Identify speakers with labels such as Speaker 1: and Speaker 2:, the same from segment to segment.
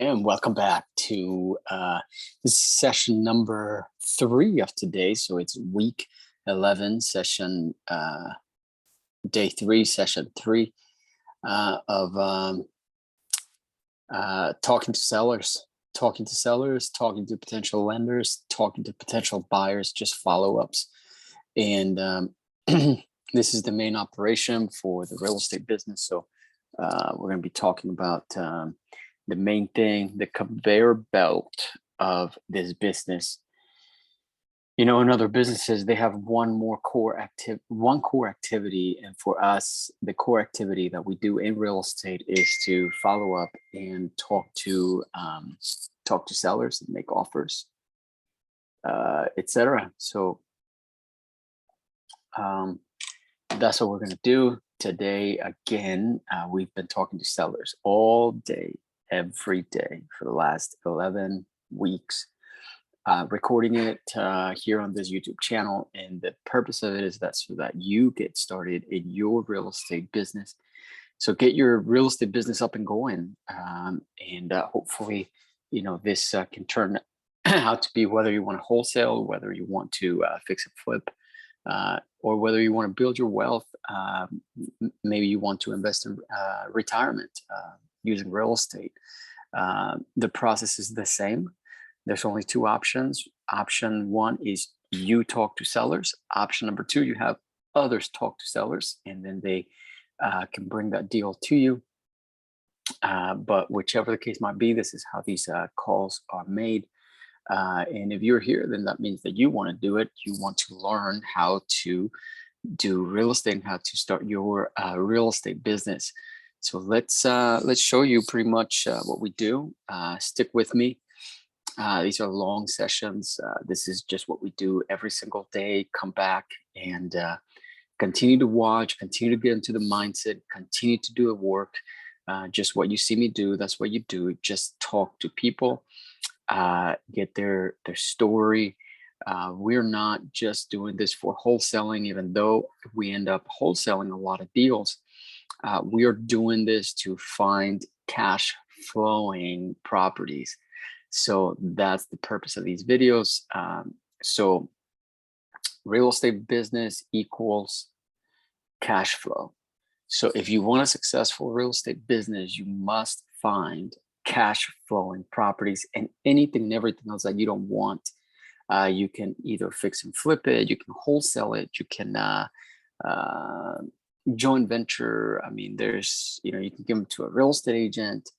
Speaker 1: And welcome back to this is session number 3 of today. So it's week 11, session day 3, session 3 of talking to sellers, talking to potential lenders, talking to potential buyers, just follow-ups. And this is the main operation for the real estate business. So we're going to be talking about the main thing, the conveyor belt of this business. You know, in other businesses, they have one core activity, and for us, the core activity that we do in real estate is to follow up and talk to sellers and make offers, etc. So that's what we're going to do today. Again, we've been talking to sellers all day, every day for the last 11 weeks, recording it here on this YouTube channel. And the purpose of it is that so that you get started in your real estate business. So get your real estate business up and going. And hopefully, you know, this can turn out to be whether you want to wholesale, whether you want to fix and flip, or whether you want to build your wealth. Maybe you want to invest in retirement using real estate. The process is the same. There's only 2 options. Option 1 is you talk to sellers. Option number 2, you have others talk to sellers, and then they can bring that deal to you. But whichever the case might be, this is how these calls are made. And if you're here, then that means that you want to do it. You want to learn how to do real estate and how to start your real estate business. So let's show you pretty much what we do. Stick with me. These are long sessions. This is just what we do every single day. Come back and continue to watch, continue to get into the mindset, continue to do the work. Just what you see me do, that's what you do. Just talk to people, get their story. We're not just doing this for wholesaling, even though we end up wholesaling a lot of deals. We are doing this to find cash flowing properties. So that's the purpose of these videos. So real estate business equals cash flow. So if you want a successful real estate business, you must find cash flowing properties, and anything and everything else that you don't want. You can either fix and flip it, you can wholesale it, you can joint venture. I mean, there's, you know, you can give them to a real estate agent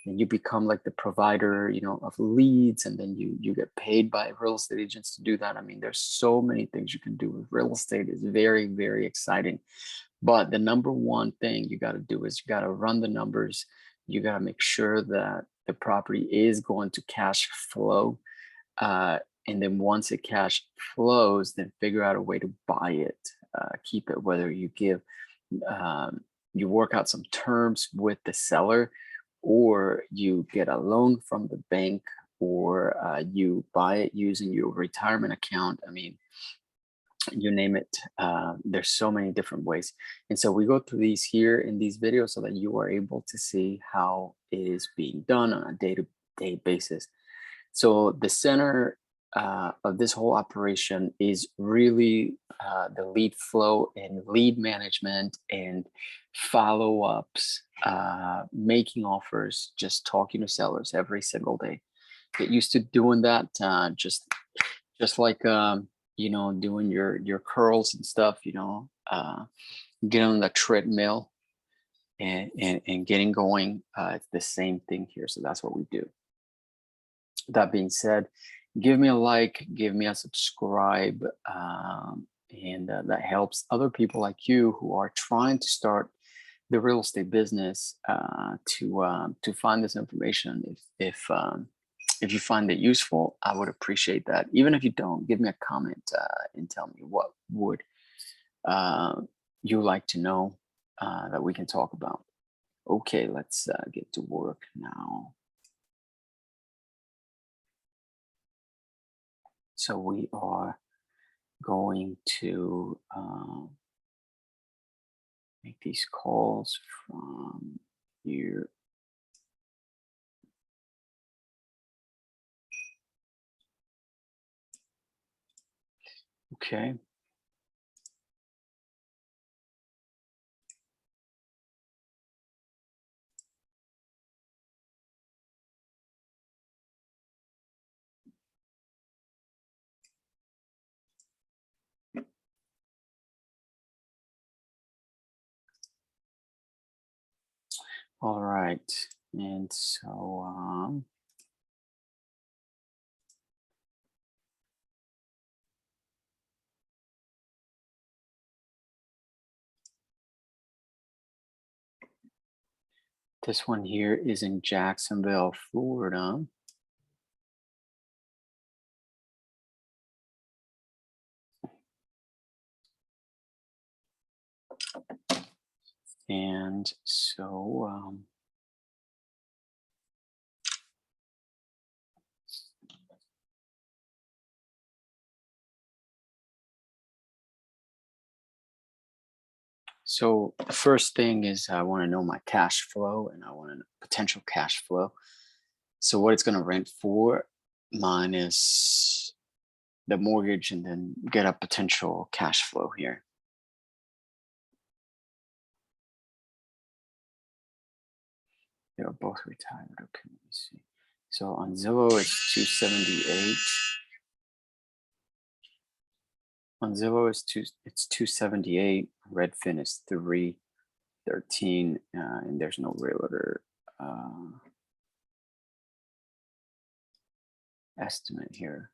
Speaker 1: and you become like the provider, you know, of leads, and then you get paid by real estate agents to do that. I mean, there's so many things you can do with real estate. It's very, very exciting. But the number one thing you got to do is you got to run the numbers. You got to make sure that the property is going to cash flow. And then once it cash flows, then figure out a way to buy it, keep it, whether you give, you work out some terms with the seller, or you get a loan from the bank, or you buy it using your retirement account. I mean, you name it. There's so many different ways. And so we go through these here in these videos so that you are able to see how it is being done on a day-to-day basis. So the center of this whole operation is really the lead flow and lead management and follow-ups, making offers, just talking to sellers every single day. Get used to doing that, just like you know, doing your curls and stuff, you know, get on the treadmill and getting going. It's the same thing here. So that's what we do. That being said, give me a like, give me a subscribe, and that helps other people like you who are trying to start the real estate business to find this information. If you find it useful, I would appreciate that. Even if you don't, give me a comment and tell me what would you like to know that we can talk about. Okay, let's get to work now. So we are going to make these calls from here. Okay. All right. And so this one here is in Jacksonville, Florida. And so so the first thing is I want to know my cash flow and I want to know potential cash flow. So what it's going to rent for minus the mortgage and then get a potential cash flow here. They are both retired. Okay, let me see. So on Zillow, it's 278. On Zillow, it's 278. Redfin is 313, and there's no realtor estimate here.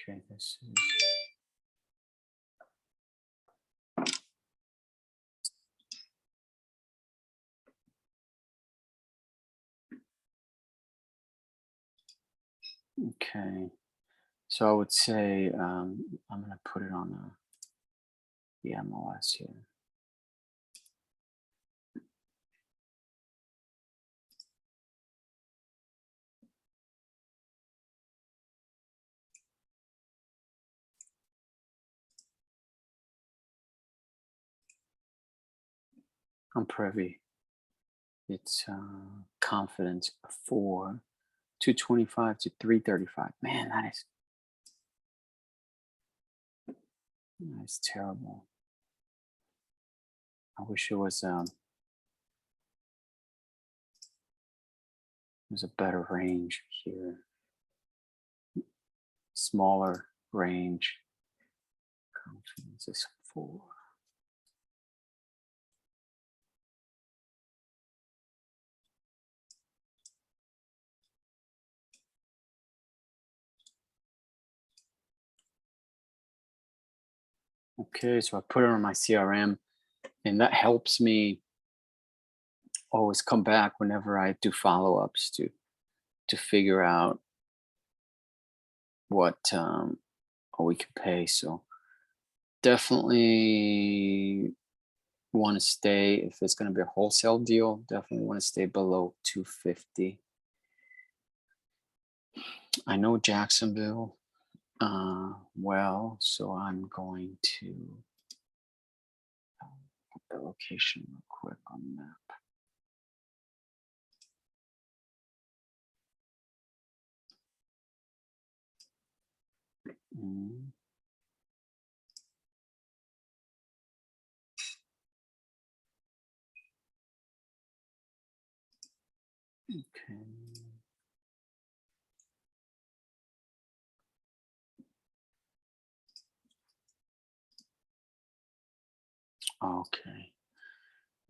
Speaker 1: Okay, this is. Okay, so I would say I'm going to put it on the MLS here. I'm privy. It's confidence 4, 225 to 335. Man, that's terrible. I wish it was a better range here, smaller range. Confidence is 4. Okay, so I put it on my CRM, and that helps me always come back whenever I do follow-ups to figure out what we can pay. So definitely want to stay, if it's going to be a wholesale deal, definitely want to stay below 250. I know Jacksonville well, so I'm going to put the location real quick on the map. Okay. Okay.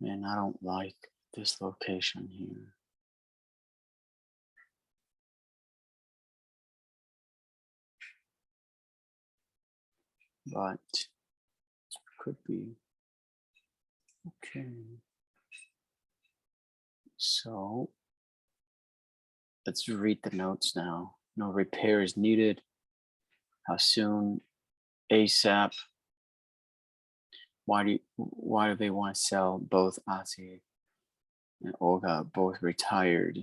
Speaker 1: Man, I don't like this location here. But could be. Okay. So let's read the notes now. No repair is needed. How soon? ASAP. Why do they want to sell? Both Ozzy and Olga both retired.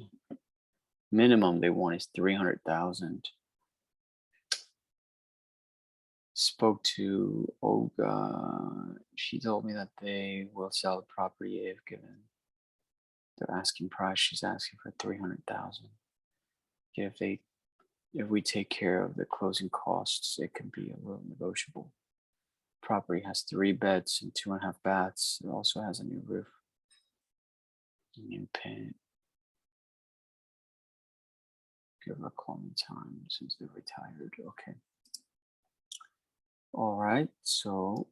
Speaker 1: Minimum they want is 300,000. spoke to Olga. She told me that they will sell the property if given their asking price. She's asking for 300,000. If we take care of the closing costs, it can be a little negotiable. Property has 3 beds and 2.5 baths. It also has a new roof, new paint. Give her a closing time since they're retired. Okay. All right. So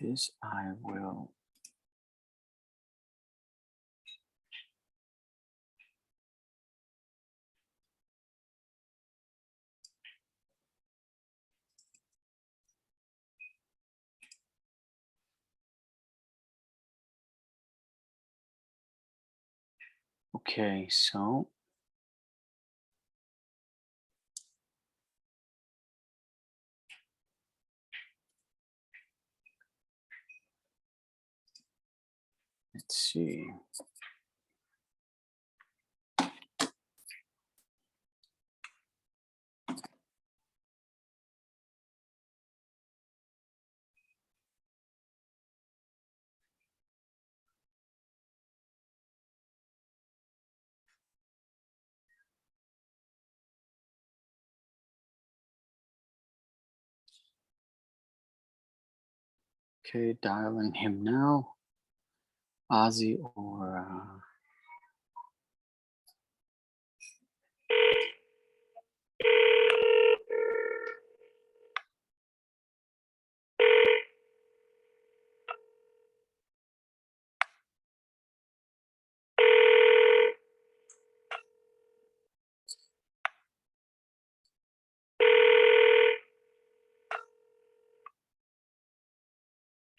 Speaker 1: this I will. Okay, so let's see. Okay, dialing him now. Ozzy or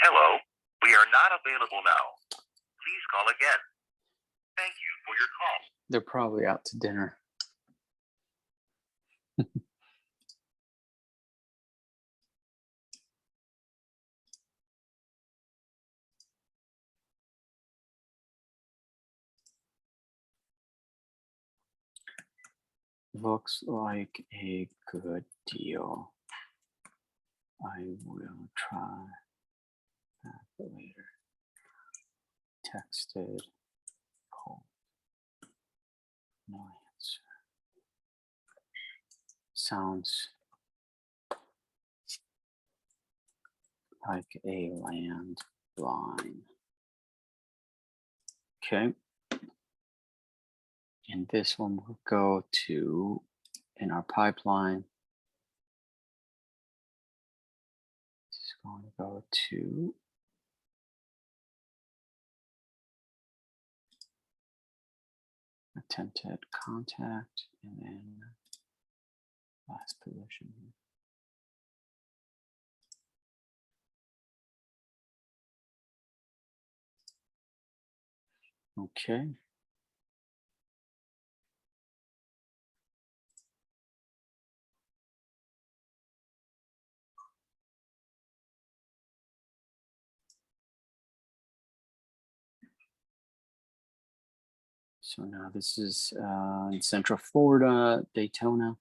Speaker 2: Hello, we are not available now. Please call again. Thank you for your call.
Speaker 1: they're probably out to dinner. Looks like a good deal. I will try that later. Texted, call, no answer. Sounds like a landline. Okay. And this one will go to in our pipeline. This is going to go to attempted contact and then last position. Okay. So now this is in Central Florida, Daytona.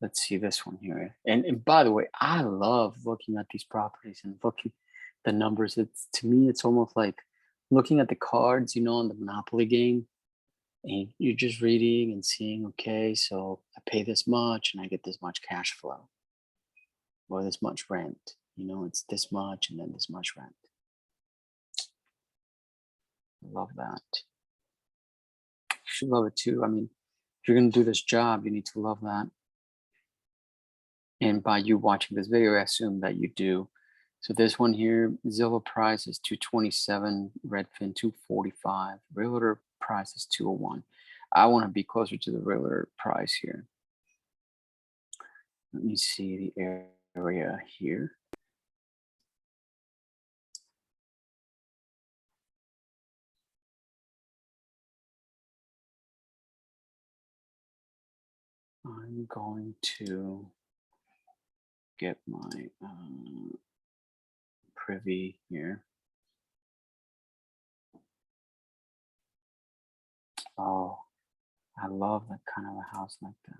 Speaker 1: Let's see this one here. And by the way, I love looking at these properties and looking the numbers. It's to me, it's almost like looking at the cards, on the Monopoly game. And you're just reading and seeing, okay, so I pay this much and I get this much cash flow or this much rent. It's this much and then this much rent. I love that. You should love it too. I mean, if you're going to do this job, you need to love that. And by you watching this video, I assume that you do. So this one here, Zillow price is 227, Redfin 245, realtor price is 201. I want to be closer to the realtor price here. Let me see the area here. I'm going to get my privy here. Oh, I love that kind of a house like that.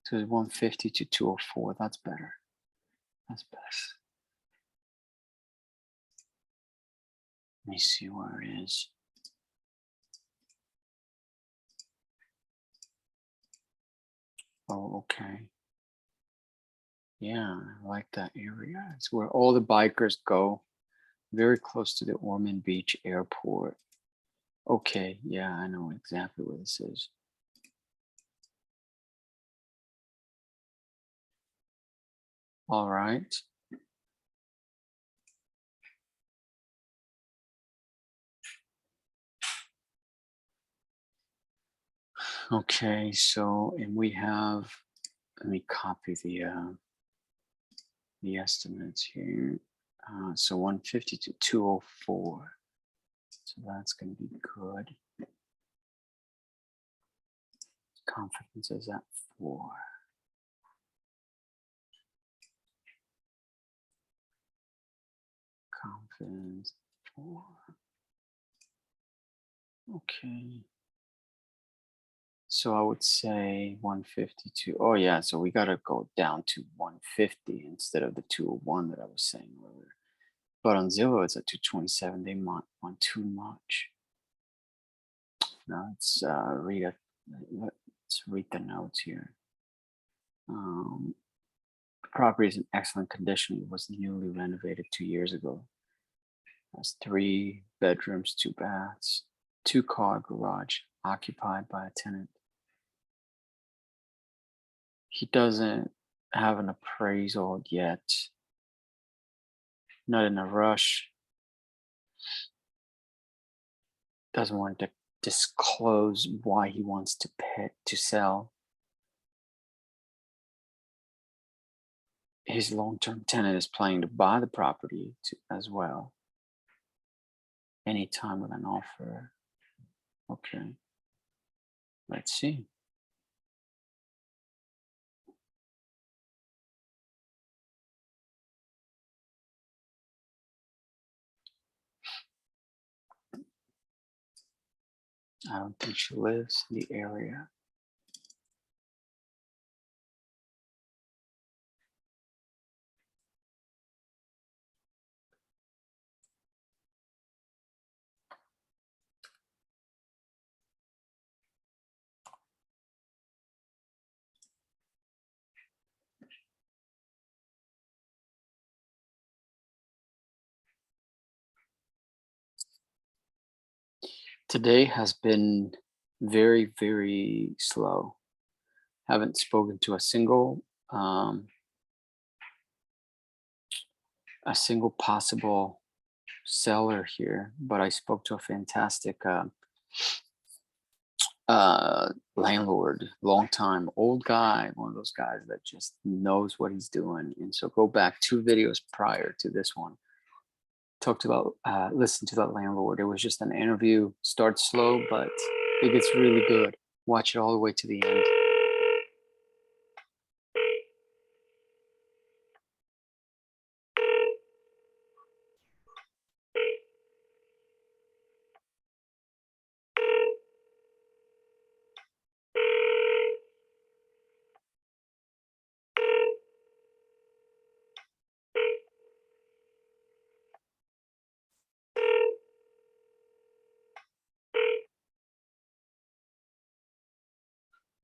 Speaker 1: So it's 150 to 204. That's better. That's best. Let me see where it is. Oh, okay. Yeah, I like that area. It's where all the bikers go. Very close to the Ormond Beach Airport. Okay, yeah, I know exactly where this is. All right. Okay, so and we have, let me copy the estimates here. So 150 to 204. So that's going to be good. Confidence is at 4. Confidence 4. Okay. So I would say 152. Oh yeah, so we got to go down to 150 instead of the 201 that I was saying earlier. But on Zillow, it's at 227. They want too much. Now let's read the notes here. The property is in excellent condition. It was newly renovated 2 years ago. It has 3 bedrooms, 2 baths, 2-car garage occupied by a tenant. He doesn't have an appraisal yet. Not in a rush. Doesn't want to disclose why he wants to sell. His long-term tenant is planning to buy the property as well. Anytime with an offer. Okay. Let's see. I don't think she lives in the area. Today has been very, very slow. Haven't spoken to a single possible seller here, but I spoke to a fantastic landlord, long time, old guy, one of those guys that just knows what he's doing. And so go back 2 videos prior to this one. Talked about listen to that landlord. It was just an interview. Starts slow, but it gets really good. Watch it all the way to the end.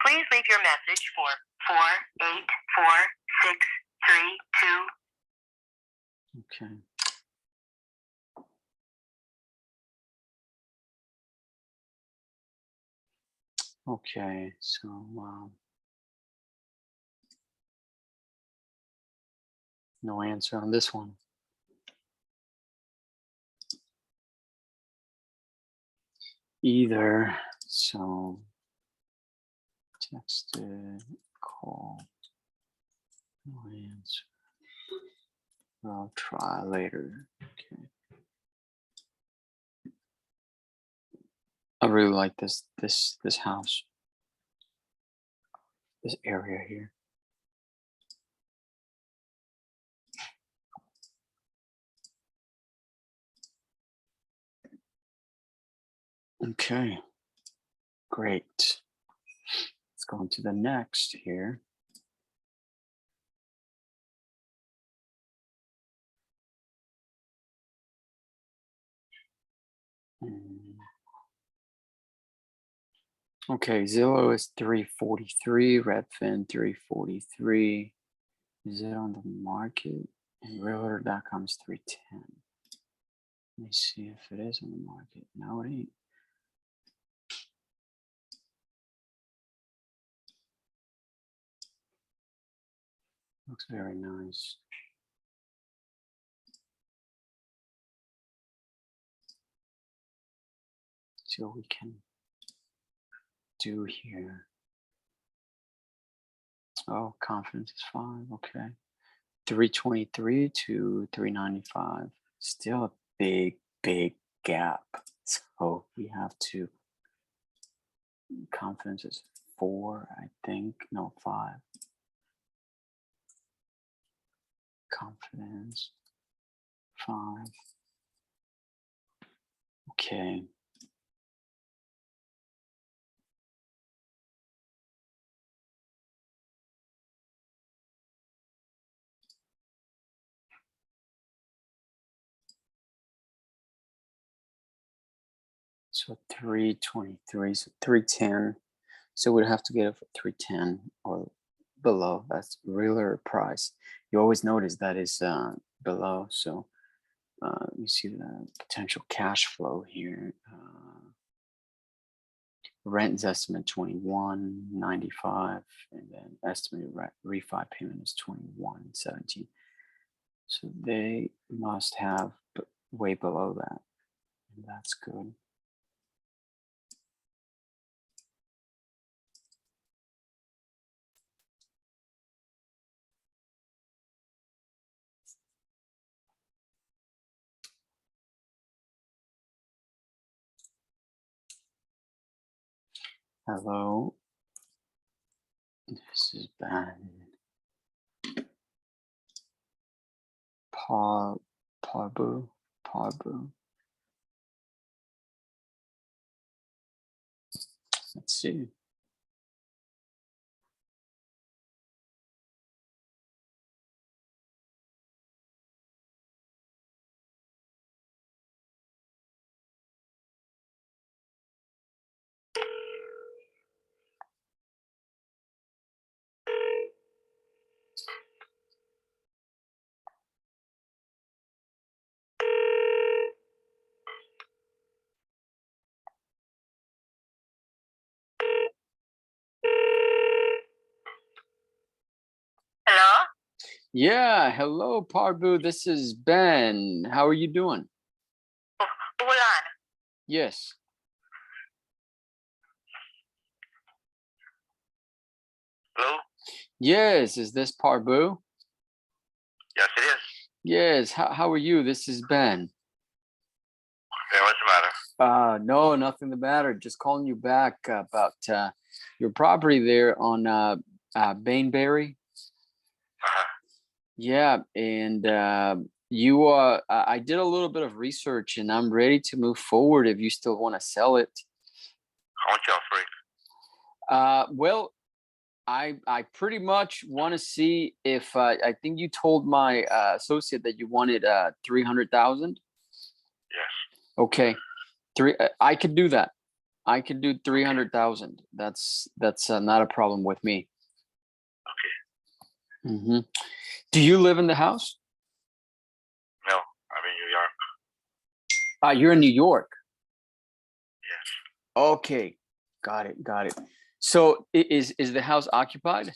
Speaker 2: Please leave your message for 484-632.
Speaker 1: Okay. Okay, so no answer on this one. Either. So texted, called, no answer. I'll try later. Okay. I really like this house, this area here. Okay, great. Let's go on to the next here. Okay, Zillow is 343, Redfin 343. Is it on the market? And Realtor.com is 310. Let me see if it is on the market. No, it ain't. Looks very nice. See what we can do here. Oh, confidence is 5. Okay. 323 to 395. Still a big gap. So we have to, confidence is 4, I think. No, 5. Confidence 5. Okay. So 323, so 310. So we'd have to get it for 310 or below. That's realtor price. You always notice that is below. So you see the potential cash flow here. Rent is estimate 21.95, and then estimated refi payment is 21.17. So they must have way below that, and that's good. Hello, this is Ben. Parbu. Let's see.
Speaker 3: Hello?
Speaker 1: Yeah, hello, Parbu. This is Ben. How are you doing?
Speaker 3: Ulan.
Speaker 1: Yes.
Speaker 2: Hello?
Speaker 1: Yes, is this Parbu?
Speaker 2: Yes, it is.
Speaker 1: Yes. How are you? This is Ben.
Speaker 2: Yeah, what's the matter?
Speaker 1: No, nothing the matter. Just calling you back about your property there on Bainberry.
Speaker 2: Uh-huh.
Speaker 1: Yeah, and I did a little bit of research, and I'm ready to move forward if you still want to sell it.
Speaker 2: How much you offering?
Speaker 1: Well, I pretty much want to see if I think you told my associate that you wanted 300,000.
Speaker 2: Yes.
Speaker 1: Okay, I could do that. I could do 300,000. That's not a problem with me.
Speaker 2: Okay.
Speaker 1: Mm-hmm. Do you live in the house?
Speaker 2: No, I'm in New York.
Speaker 1: You're in New York.
Speaker 2: Yes.
Speaker 1: Okay, got it. So is the house occupied?
Speaker 2: Yes.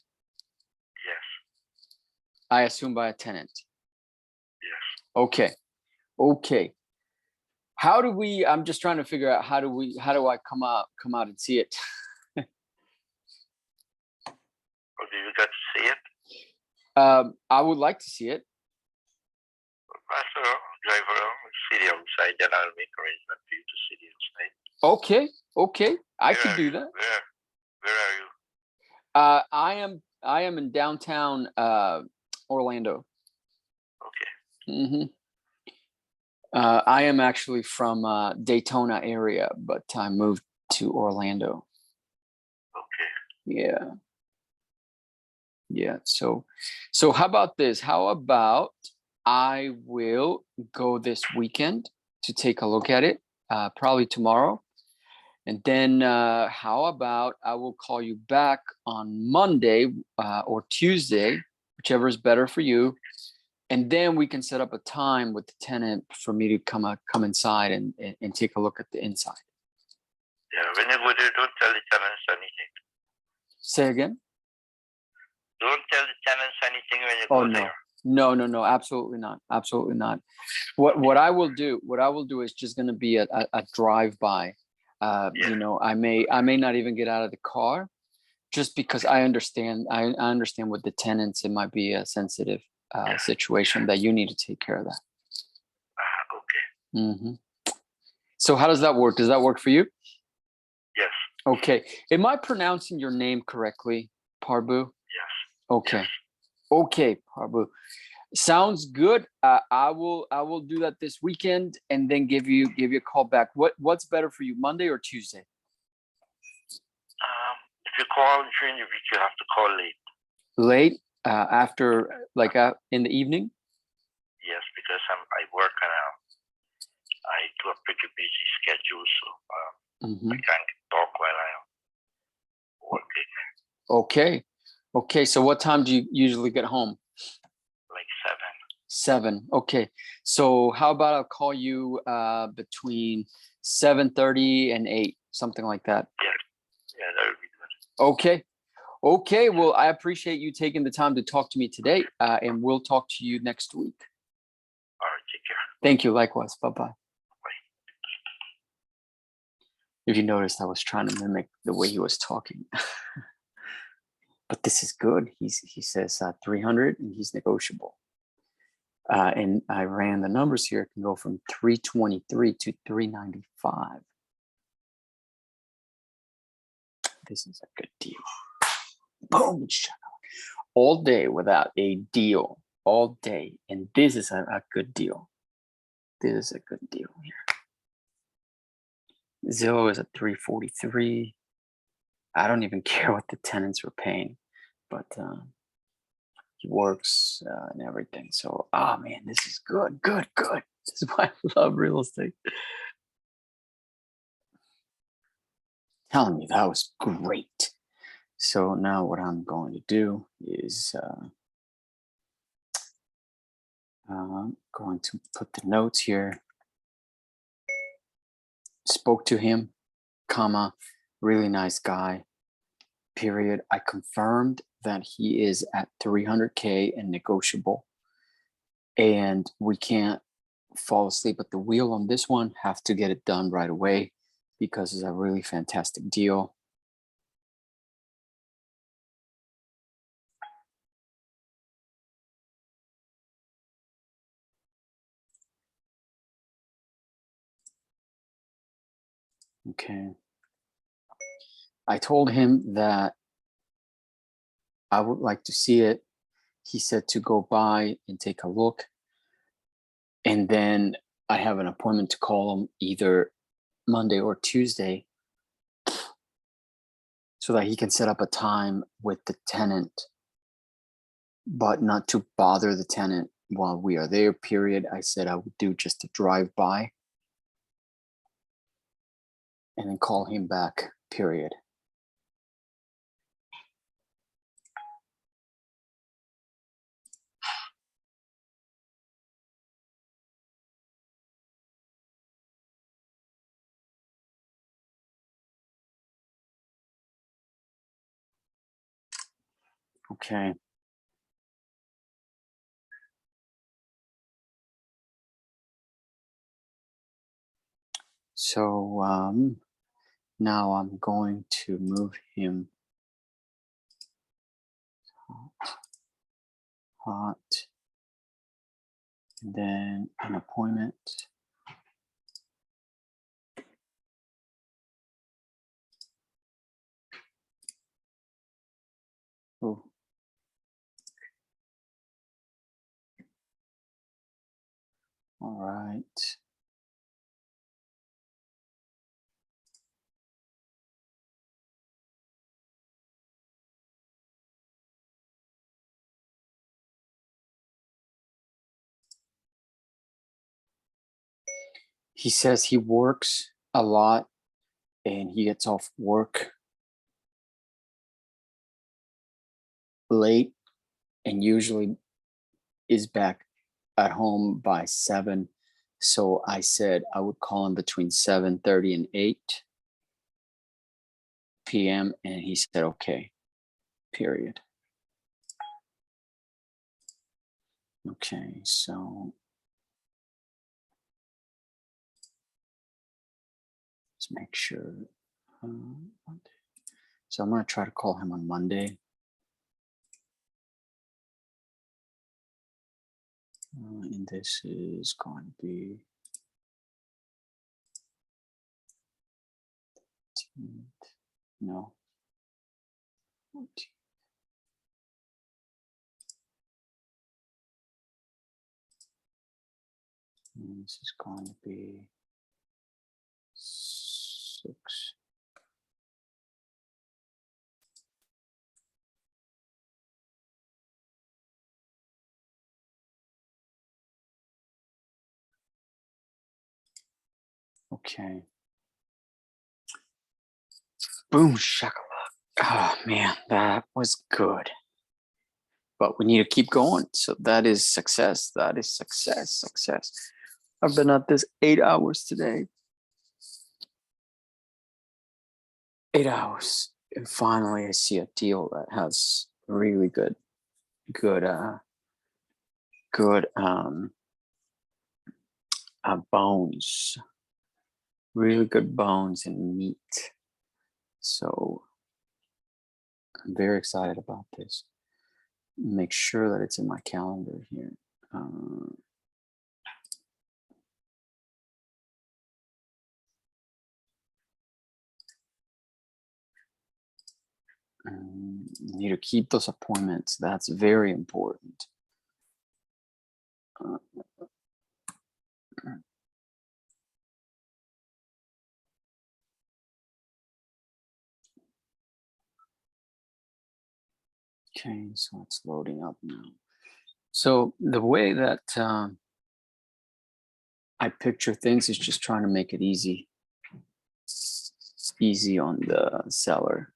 Speaker 1: I assume by a tenant.
Speaker 2: Yes.
Speaker 1: Okay. How do we? I'm just trying to figure out how do I come out and see it?
Speaker 2: Oh, do you got to see it?
Speaker 1: I would like to see it.
Speaker 2: Master, drive around, see the outside, then I'll make arrangement for you to see the outside.
Speaker 1: Okay. I could do that.
Speaker 2: Where are you?
Speaker 1: I am in downtown Orlando.
Speaker 2: Okay.
Speaker 1: I am actually from Daytona area, but I moved to Orlando.
Speaker 2: Okay.
Speaker 1: Yeah. So how about this? How about I will go this weekend to take a look at it, probably tomorrow. And then how about I will call you back on Monday or Tuesday, whichever is better for you. And then we can set up a time with the tenant for me to come inside and take a look at the inside.
Speaker 2: Yeah, when you go there, don't tell the tenants anything.
Speaker 1: Say again?
Speaker 2: Don't tell the tenants anything when you
Speaker 1: Oh,
Speaker 2: go
Speaker 1: no.
Speaker 2: there.
Speaker 1: No, absolutely not. Absolutely not. What I will do is just going to be a drive-by. You know, I may not even get out of the car, just because I understand with the tenants, it might be a sensitive situation that you need to take care of that.
Speaker 2: Okay.
Speaker 1: So how does that work? Does that work for you?
Speaker 2: Yes.
Speaker 1: Okay. Am I pronouncing your name correctly, Parbu?
Speaker 2: Yes.
Speaker 1: Okay.
Speaker 2: Yes.
Speaker 1: Okay, Parbu. Sounds good. I will do that this weekend and then give you a call back. What's better for you, Monday or Tuesday?
Speaker 2: If you call during the week, you have to call late.
Speaker 1: Late, after in the evening?
Speaker 2: Yes, because I work and I do a pretty busy schedule, so I can't talk while I'm working.
Speaker 1: Okay. So what time do you usually get home?
Speaker 2: Like 7.
Speaker 1: 7. Okay. So how about I'll call you between 7:30 and 8, something like that.
Speaker 2: Yeah, that would be good.
Speaker 1: Okay. Well, I appreciate you taking the time to talk to me today, and we'll talk to you next week.
Speaker 2: All right, take care.
Speaker 1: Thank you. Likewise. Bye-bye. If you noticed, I was trying to mimic the way he was talking. But this is good. He says 300 and he's negotiable. And I ran the numbers here. It can go from 323 to 395. This is a good deal. Boom. All day without a deal. All day. And this is a good deal. This is a good deal here. Zillow is at 343. I don't even care what the tenants were paying, but he works and everything. So, man, this is good. This is why I love real estate. Telling me that was great. So now what I'm going to do is going to put the notes here. Spoke to him, comma, really nice guy, period. I confirmed that he is at 300K and negotiable. And we can't fall asleep at the wheel on this one. Have to get it done right away because it's a really fantastic deal. Okay. I told him that I would like to see it. He said to go by and take a look. And then I have an appointment to call him either Monday or Tuesday so that he can set up a time with the tenant, but not to bother the tenant while we are there, period. I said I would do just a drive-by and then call him back, period. Okay. So now I'm going to move him hot, and then an appointment. Oh. All right. He says he works a lot and he gets off work late and usually is back at home by 7. So I said I would call him between 7:30 and 8 p.m. and he said, okay, period. Okay, so let's make sure. So I'm going to try to call him on Monday. And this is going to be no. And this is going to be 6. Okay. Boom shakalaka. Oh man, that was good. But we need to keep going. So that is success. That is success. I've been at this 8 hours today. 8 hours. And finally I see a deal that has really good bones. Really good bones and meat. So I'm very excited about this. Make sure that it's in my calendar here. You need to keep those appointments. That's very important. Okay, so it's loading up now. So the way that I picture things is just trying to make it easy on the seller.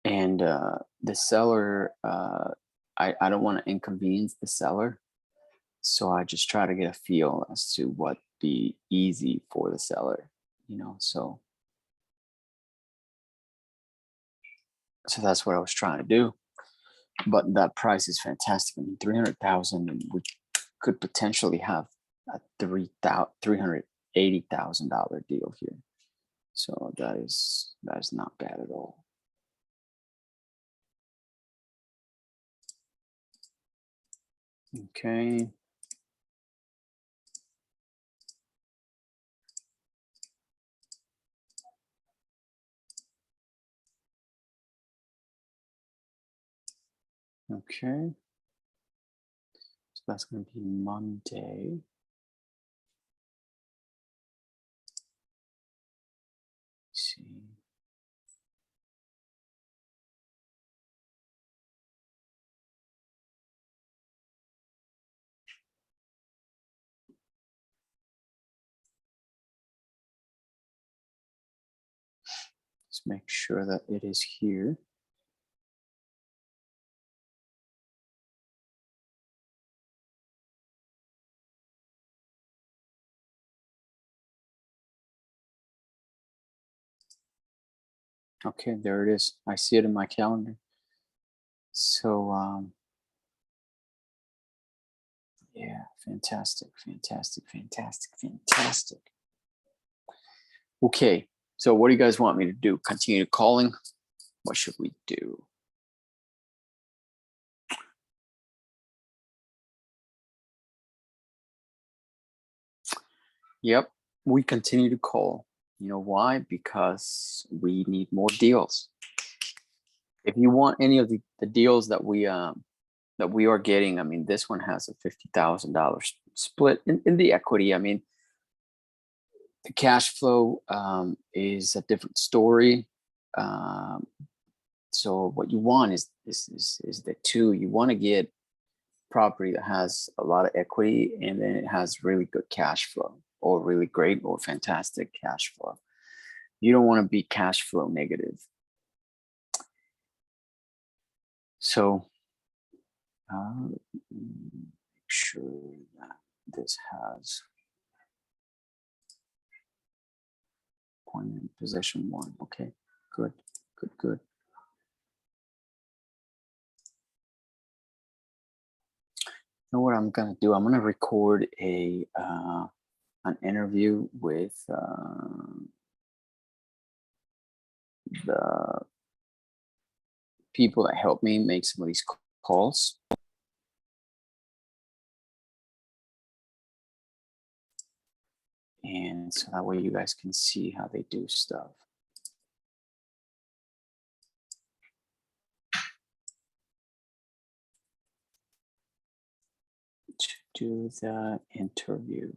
Speaker 1: And the seller, I don't want to inconvenience the seller. So I just try to get a feel as to what be easy for the seller, so that's what I was trying to do. But that price is fantastic. I mean, 300,000, and we could potentially have a $380,000 deal here. So that is not bad at all. Okay. Okay. So that's going to be Monday. Let's see. Let's make sure that it is here. Okay, there it is. I see it in my calendar. So, yeah, fantastic. Okay, so what do you guys want me to do? Continue calling? What should we do? Yep, we continue to call. You know why? Because we need more deals. If you want any of the deals that we are getting, I mean, this one has a $50,000 split in the equity. I mean, the cash flow is a different story. So what you want is the two. You want to get property that has a lot of equity and then it has really good cash flow or really great or fantastic cash flow. You don't want to be cash flow negative. So make sure that this has appointment position 1. Okay, good. You know what I'm gonna do? I'm gonna record an interview with the people that help me make some of these calls. And so that way you guys can see how they do stuff. To do the interview.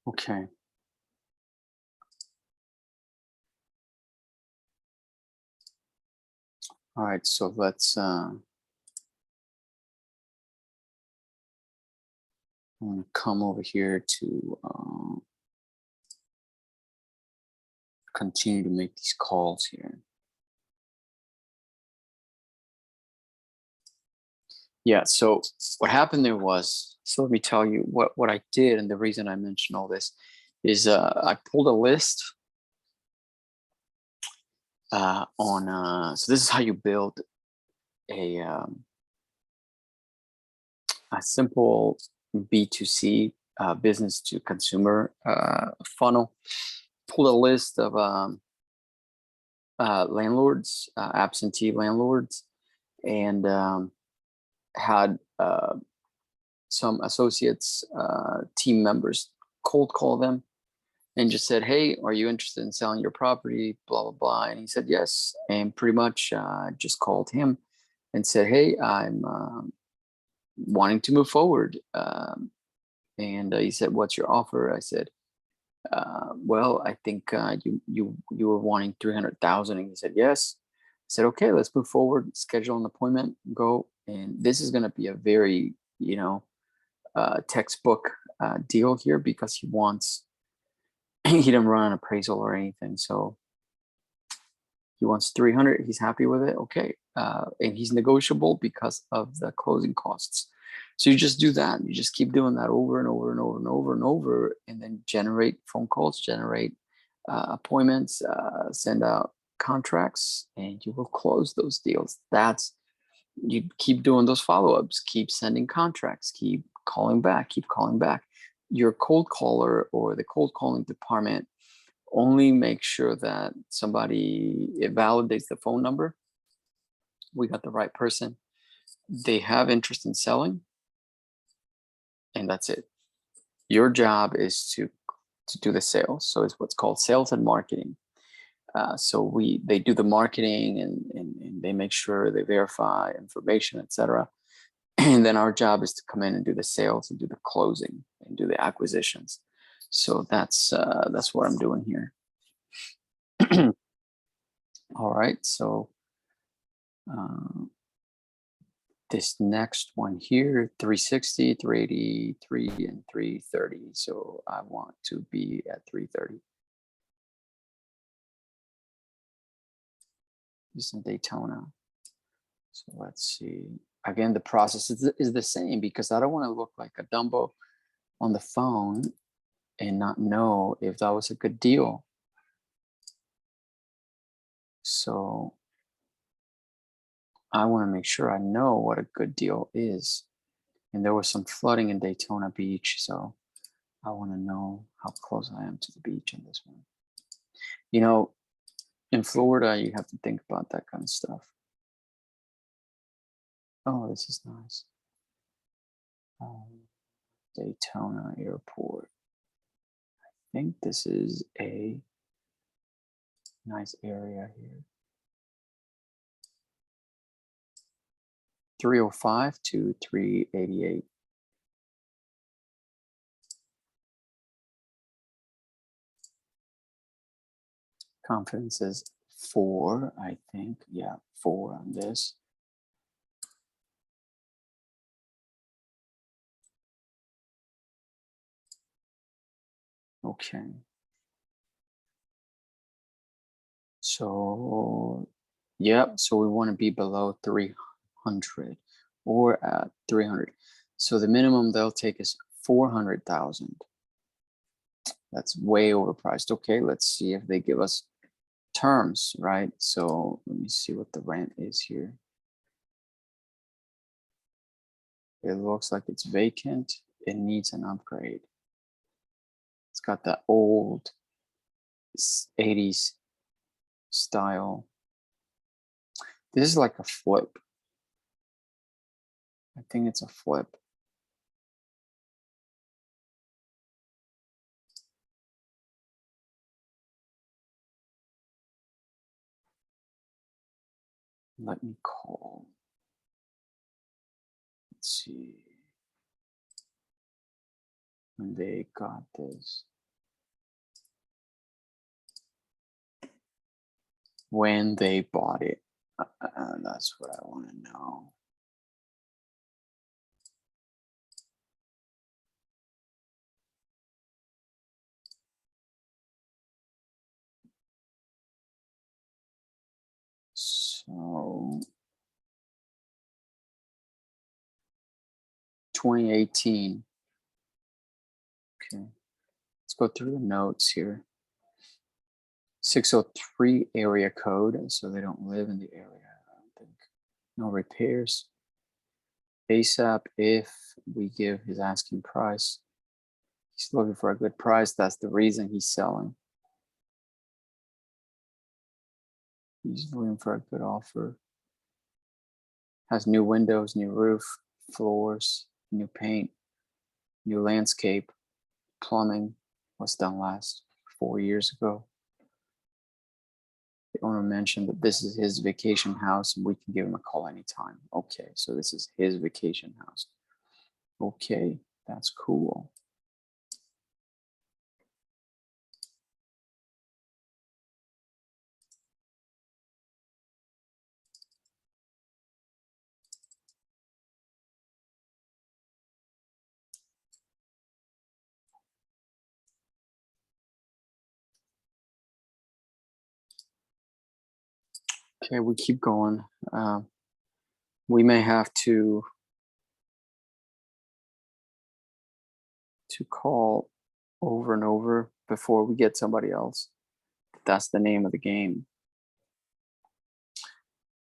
Speaker 1: Okay. All right, so let's I'm gonna come over here to continue to make these calls here. Yeah, so what happened there was, so let me tell you what I did, and the reason I mentioned all this is I pulled a list on, so this is how you build a simple B2C business to consumer funnel. Pulled a list of landlords, absentee landlords, and had some associates, team members, cold call them and just said, hey, are you interested in selling your property, blah, blah, blah. And he said, yes. And pretty much just called him and said, hey, I'm wanting to move forward. And he said, what's your offer? I said, well, I think you were wanting 300,000. And he said, yes. I said, okay, let's move forward, schedule an appointment, go. And this is going to be a very, textbook deal here because he wants, he didn't run an appraisal or anything. So he wants 300. He's happy with it. Okay. And he's negotiable because of the closing costs. So you just do that. You just keep doing that over and over and over and over and over, and then generate phone calls, generate appointments, send out contracts, and you will close those deals. You keep doing those follow-ups, keep sending contracts, keep calling back. Your cold caller or the cold calling department only make sure that it validates the phone number. We got the right person. They have interest in selling, and that's it. Your job is to do the sales. So it's what's called sales and marketing. So they do the marketing and they make sure they verify information, etc. And then our job is to come in and do the sales and do the closing and do the acquisitions. So that's what I'm doing here. All right, so this next one here, 360, 383, and 330. So I want to be at 330. This is in Daytona. So let's see. Again, the process is the same because I don't want to look like a Dumbo on the phone and not know if that was a good deal. So I want to make sure I know what a good deal is. And there was some flooding in Daytona Beach, so I want to know how close I am to the beach on this one. In Florida, you have to think about that kind of stuff. Oh, this is nice. Daytona Airport. I think this is a nice area here. 305 to 388. Confidence is 4, I think. Yeah, 4 on this. Okay. So, yeah, so we want to be below 300 or at 300. So the minimum they'll take is 400,000. That's way overpriced. Okay, let's see if they give us terms, right? So let me see what the rent is here. It looks like it's vacant. It needs an upgrade. It's got that old 80s style. This is like a flip. I think it's a flip. Let me call. Let's see. When they got this. When they bought it. That's what I want to know. So 2018. Okay, let's go through the notes here. 603 area code, so they don't live in the area, I don't think. No repairs. ASAP if we give his asking price. He's looking for a good price. That's the reason he's selling. He's looking for a good offer. Has new windows, new roof, floors, new paint, new landscape, plumbing was done last 4 years ago. The owner mentioned that this is his vacation house and we can give him a call anytime. Okay, so this is his vacation house. Okay, that's cool. Okay, we keep going. We may have to call over and over before we get somebody else. That's the name of the game.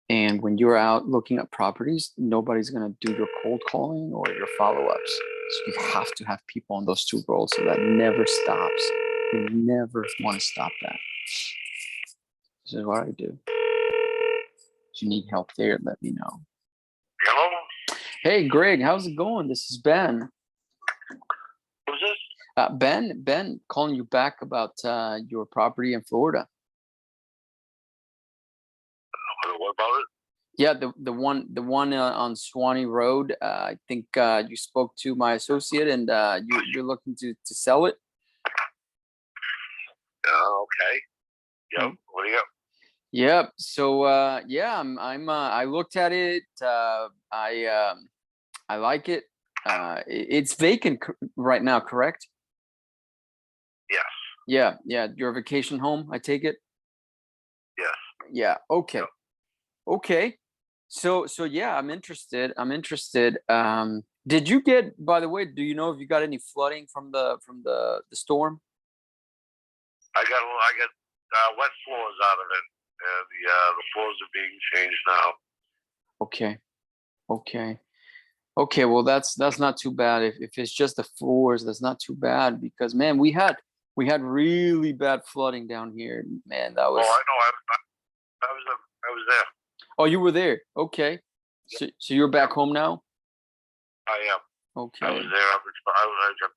Speaker 1: And when you're out looking at properties, nobody's going to do your cold calling or your follow-ups. So you have to have people on those 2 roles, so that never stops. You never want to stop that. This is what I do. If you need help there, let me know.
Speaker 2: Hello?
Speaker 1: Hey, Greg, how's it going? This is Ben.
Speaker 2: Who's this?
Speaker 1: Ben calling you back about your property in Florida.
Speaker 2: What about it?
Speaker 1: Yeah, the one on Swanee Road. I think you spoke to my associate, and you're looking to sell it.
Speaker 2: Okay. Yep. What do you got?
Speaker 1: Yep. So yeah, I looked at it. I like it. It's vacant right now, correct?
Speaker 2: Yes.
Speaker 1: Yeah. Your vacation home, I take it.
Speaker 2: Yes.
Speaker 1: Yeah. Okay.
Speaker 2: Yep.
Speaker 1: Okay. So yeah, I'm interested. Did you get, by the way, do you know if you got any flooding from the storm?
Speaker 2: I got wet floors out of it, and the floors are being changed now.
Speaker 1: Okay. Well, that's not too bad. If it's just the floors, that's not too bad, because man, we had really bad flooding down here. Man, that was.
Speaker 2: Oh, I know. I was there.
Speaker 1: Oh, you were there. Okay.
Speaker 2: Yep.
Speaker 1: So you're back home now?
Speaker 2: I am.
Speaker 1: Okay.
Speaker 2: I was there. I just got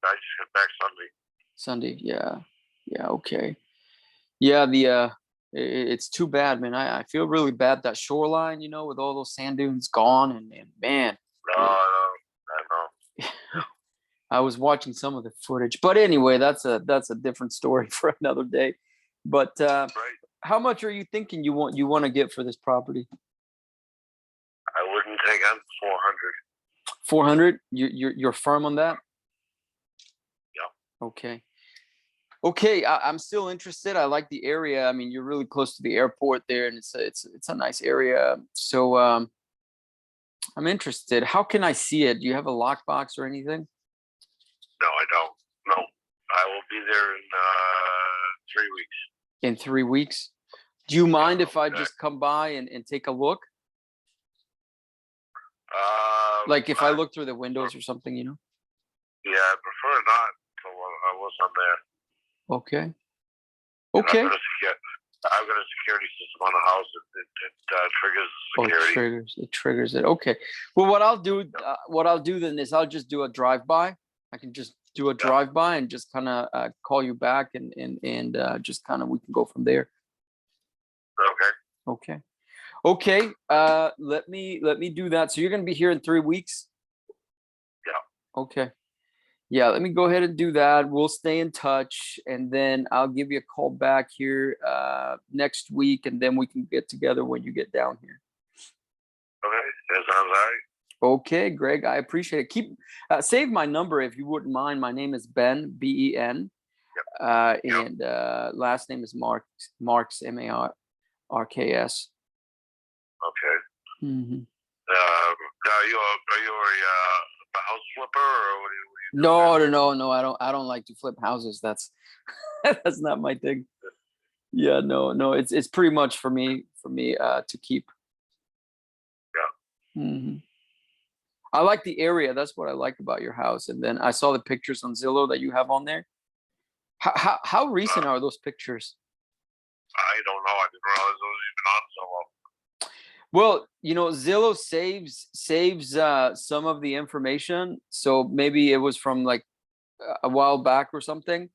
Speaker 2: back Sunday.
Speaker 1: Sunday, yeah. Okay. Yeah, it's too bad, man. I feel really bad. That shoreline, with all those sand dunes gone, and man.
Speaker 2: No, I know.
Speaker 1: I was watching some of the footage, but anyway, that's a different story for another day. But
Speaker 2: Right.
Speaker 1: how much are you thinking you want to get for this property?
Speaker 2: I wouldn't take on 400.
Speaker 1: 400? You're firm on that?
Speaker 2: Yeah.
Speaker 1: Okay. Okay, I'm still interested. I like the area. I mean, you're really close to the airport there, and it's a nice area. So I'm interested. How can I see it? Do you have a lockbox or anything?
Speaker 2: No, I don't. No, I will be there in 3 weeks.
Speaker 1: In 3 weeks? Do you mind if I
Speaker 2: Okay.
Speaker 1: just come by and take a look?
Speaker 2: Um,
Speaker 1: Like if I look through the windows or something,
Speaker 2: Yeah, I prefer not until I was on there.
Speaker 1: Okay.
Speaker 2: And
Speaker 1: Okay.
Speaker 2: I've got a security system on the house. It triggers
Speaker 1: Oh,
Speaker 2: security.
Speaker 1: it triggers it. Okay. Well, what I'll do then is I'll just do a drive-by. I can just do a drive-by and just kind of call you back and just kind of we can go from there.
Speaker 2: Okay.
Speaker 1: Okay. Let me do that. So you're gonna be here in 3 weeks?
Speaker 2: Yeah.
Speaker 1: Okay. Yeah, let me go ahead and do that. We'll stay in touch, and then I'll give you a call back here next week, and then we can get together when you get down here.
Speaker 2: Okay. That sounds all right.
Speaker 1: Okay, Greg, I appreciate it. Keep save my number if you wouldn't mind. My name is Ben, Ben, and last name is Marks, Marks.
Speaker 2: Okay.
Speaker 1: Mm-hmm.
Speaker 2: Now, are you a house flipper or what are you
Speaker 1: No. I don't like to flip houses. That's that's not my thing. Yeah, no. It's pretty much for me to keep.
Speaker 2: Yeah.
Speaker 1: Mm-hmm. I like the area. That's what I like about your house. And then I saw the pictures on Zillow that you have on there. How recent are those pictures?
Speaker 2: I don't know. I didn't realize it was even on so long.
Speaker 1: Well, Zillow saves some of the information, so maybe it was from like a while back or something.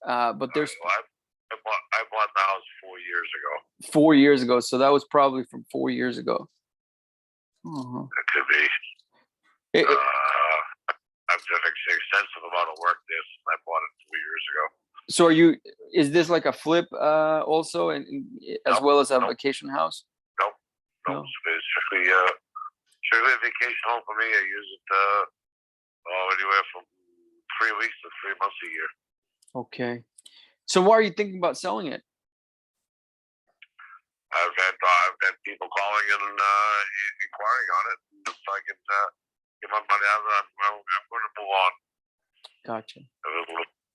Speaker 1: But there's
Speaker 2: I bought the house 4 years ago.
Speaker 1: 4 years ago, so that was probably from 4 years ago. Uh-huh.
Speaker 2: It could be. I've done an extensive amount of work there since I bought it 4 years ago.
Speaker 1: So is this like a flip also, and as well as a vacation house?
Speaker 2: No. It's strictly a vacation home for me. I use it anywhere from 3 weeks to 3 months a year.
Speaker 1: Okay. So why are you thinking about selling it?
Speaker 2: I've had people calling and inquiring on it. If I can get my money out of it, I'm going to move on.
Speaker 1: Gotcha.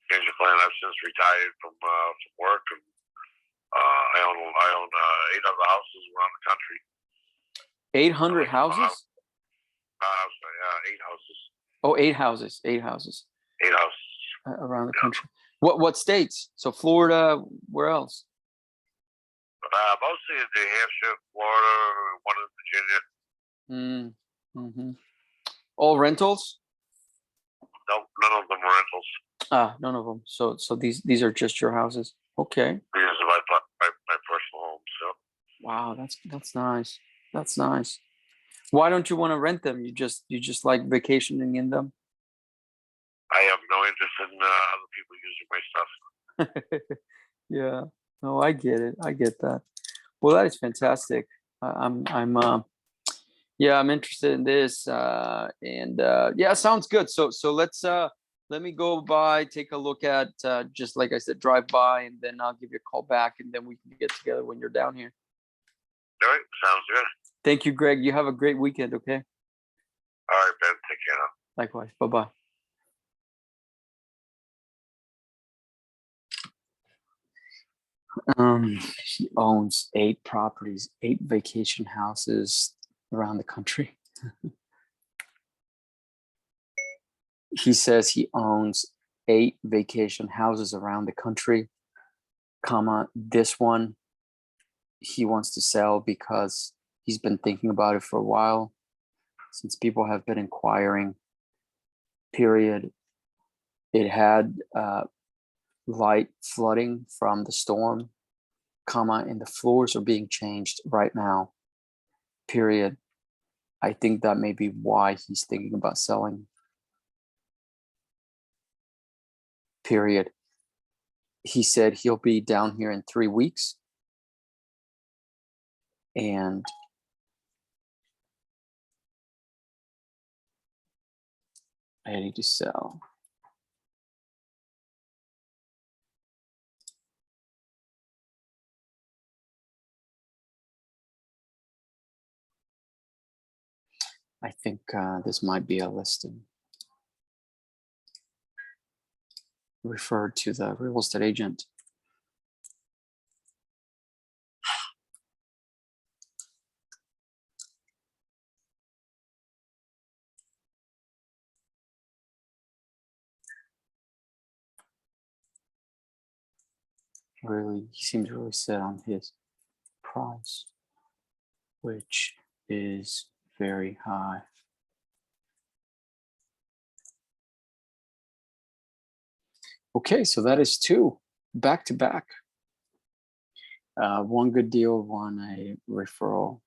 Speaker 2: Change of plan. I've since retired from work, and I own 8 other houses around the country.
Speaker 1: 800 houses?
Speaker 2: 8 houses.
Speaker 1: Oh, 8 houses. 8 houses.
Speaker 2: 8 houses
Speaker 1: around the country. What states? So Florida. Where else?
Speaker 2: Mostly in New Hampshire, Florida, one in Virginia.
Speaker 1: Mm-hmm. All rentals?
Speaker 2: No, none of them are rentals.
Speaker 1: None of them. So these are just your houses. Okay.
Speaker 2: These are my personal homes. So.
Speaker 1: Wow, that's nice. That's nice. Why don't you want to rent them? You just like vacationing in them?
Speaker 2: I have no interest in other people using my stuff.
Speaker 1: Yeah. No, I get it. I get that. Well, that is fantastic. I'm interested in this. Yeah, sounds good. So let me go by, take a look at just like I said, drive by, and then I'll give you a call back, and then we can get together when you're down here.
Speaker 2: All right, sounds good.
Speaker 1: Thank you, Greg. You have a great weekend, okay?
Speaker 2: All right, Ben. Take care now.
Speaker 1: Likewise. Bye-bye. He owns 8 properties, 8 vacation houses around the country. He says he owns 8 vacation houses around the country, this one he wants to sell because he's been thinking about it for a while, since people have been inquiring, period. It had light flooding from the storm, and the floors are being changed right now, period. I think that may be why he's thinking about selling, period. He said he'll be down here in 3 weeks, and ready to sell. I think this might be a listing referred to the real estate agent. Really, he seems really set on his price, which is very high. Okay, so that is two back to back. One good deal, one a referral.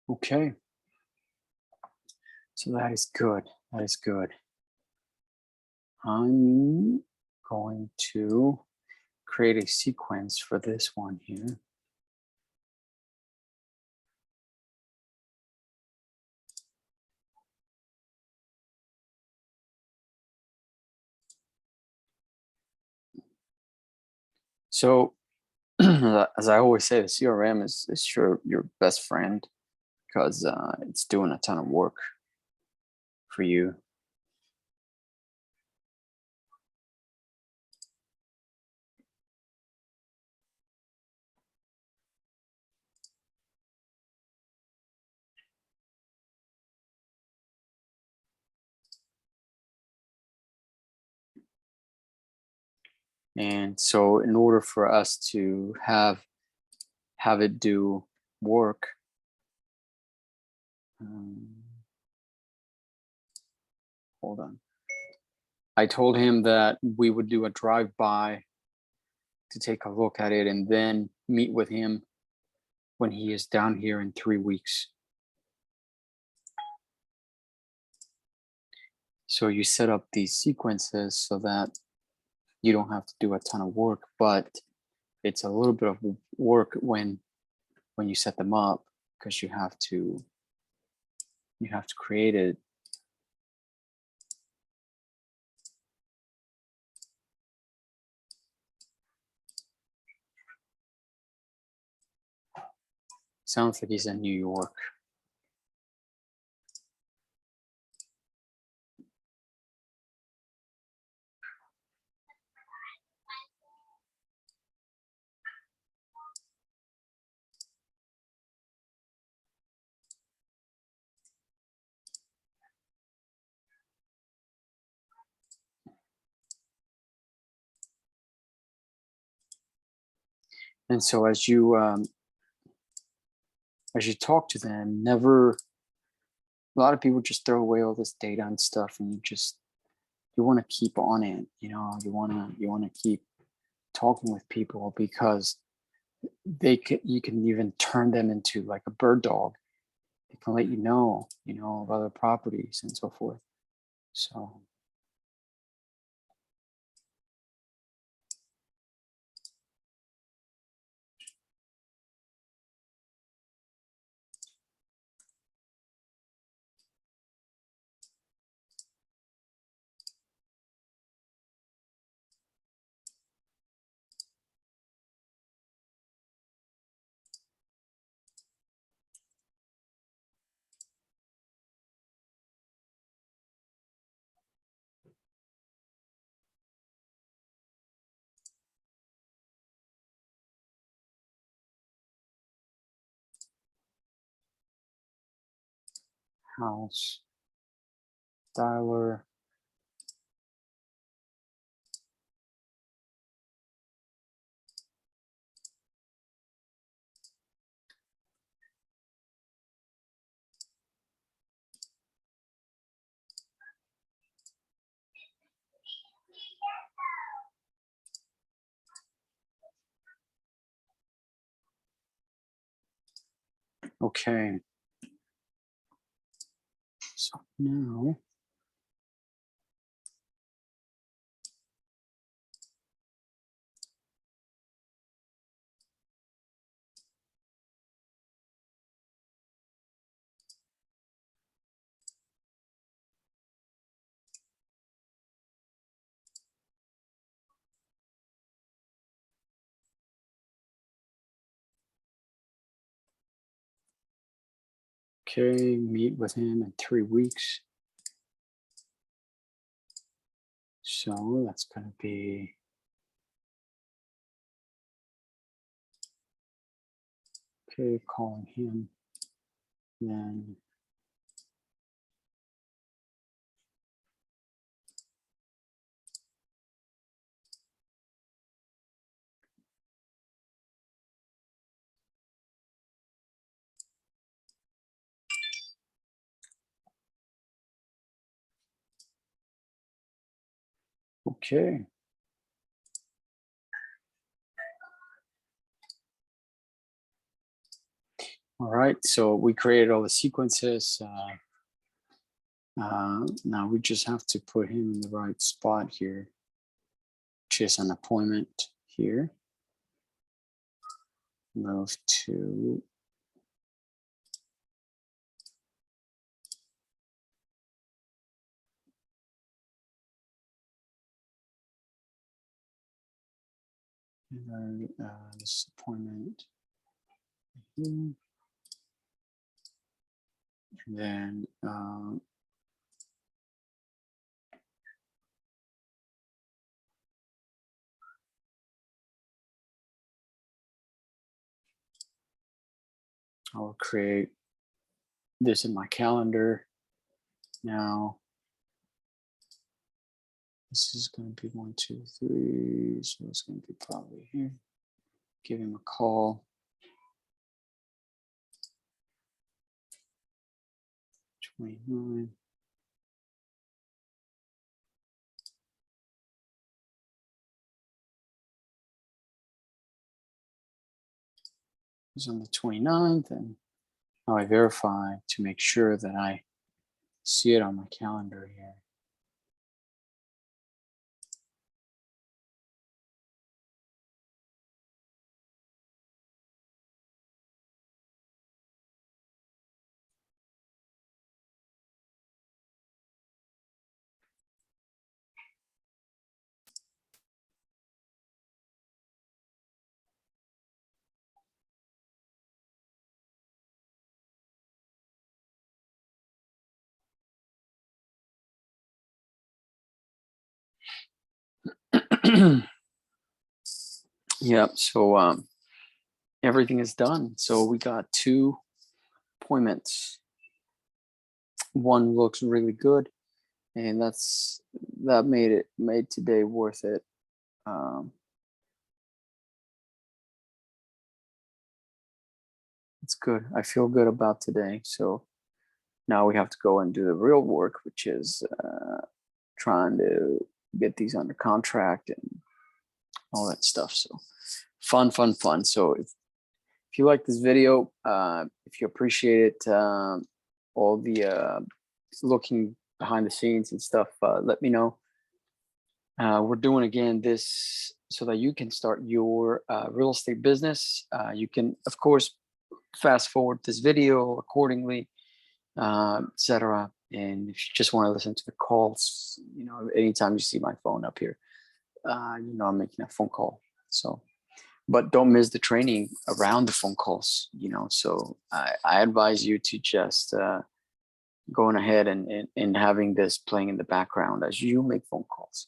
Speaker 1: Okay, so that is good. That is good. I'm going to create a sequence for this one here. So as I always say, the CRM is your best friend because it's doing a ton of work for you. And so in order for us to have it do work, hold on. I told him that we would do a drive-by to take a look at it and then meet with him when he is down here in 3 weeks. So you set up these sequences so that you don't have to do a ton of work, but it's a little bit of work when you set them up because you have to create it. Sounds like he's in New York. And so as you talk to them, never, a lot of people just throw away all this data and stuff, and you want to keep on it. You know, you want to keep talking with people because you can even turn them into like a bird dog. They can let you know of other properties and so forth. So house dialer. Okay. So now okay, meet with him in 3 weeks. So that's going to be okay, calling him. Then okay. All right, so we created all the sequences. Now we just have to put him in the right spot here, which is an appointment here. Move to this appointment here. Then I'll create this in my calendar. Now this is going to be 1, 2, 3. So it's going to be probably here. Give him a call. 29. It's on the 29th, and now I verify to make sure that I see it on my calendar here. Yep, so everything is done. So we got 2 appointments. One looks really good, and that made today worth it. It's good. I feel good about today. So now we have to go and do the real work, which is trying to get these under contract and all that stuff. So fun. So if you like this video, if you appreciate it, all the looking behind the scenes and stuff, let me know. We're doing again this so that you can start your real estate business. You can, of course, fast forward this video accordingly, etc. And if you just want to listen to the calls, anytime you see my phone up here, I'm making a phone call. So, but don't miss the training around the phone calls, So I advise you to just going ahead and having this playing in the background as you make phone calls.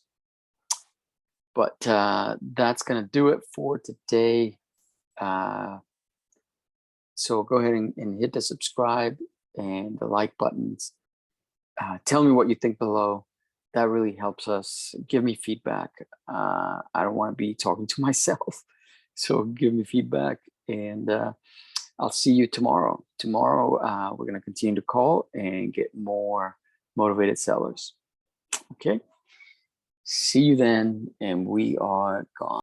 Speaker 1: But that's going to do it for today. So go ahead and hit the subscribe and the like buttons. Tell me what you think below. That really helps us. Give me feedback. I don't want to be talking to myself. So give me feedback, and I'll see you tomorrow. Tomorrow, we're going to continue to call and get more motivated sellers. Okay. See you then, and we are gone.